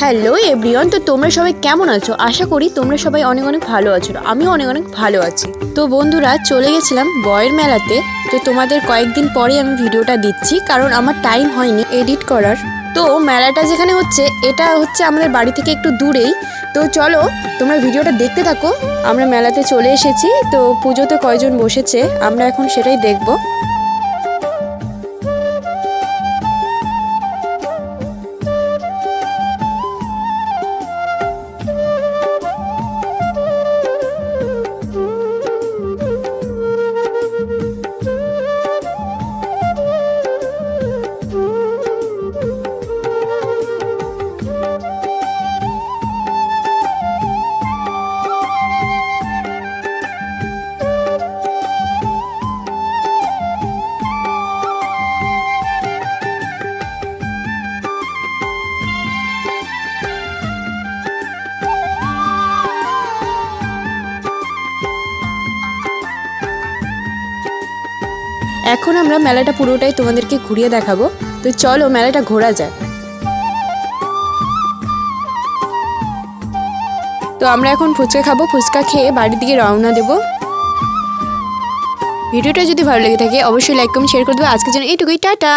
Hello everyone, তো তোমরা সবাই কেমন আছো? আশা করি তোমরা সবাই অনেক অনেক ভালো আছো। আমিও অনেক অনেক ভালো আছি। তো বন্ধুরা, চলে গেছিলাম বয়ের মেলাতে। তো তোমাদের কয়েকদিন পরে আমি ভিডিওটা দিচ্ছি, কারণ আমার টাইম হয়নি এডিট করার। তো মেলাটা যেখানে হচ্ছে, এটা হচ্ছে আমাদের বাড়ি থেকে একটু দূরেই। তো চলো তোমরা ভিডিওটা দেখতে থাকো। আমরা মেলাতে চলে এসেছি। তো পুজোতে কয়জন বসেছে আমরা এখন সেটাই দেখবো। এখন আমরা মেলাটা পুরোটাই তোমাদেরকে ঘুরিয়ে দেখাবো। তো চলো মেলাটা ঘোরা যায়। তো আমরা এখন ফুচকা খাবো, ফুচকা খেয়ে বাড়ির দিকে রওনা দেব। ভিডিওটা যদি ভালো লেগে থাকে অবশ্যই লাইক কমেন্ট শেয়ার করে দেবো। আজকের জন্য এইটুকুই, টাটা।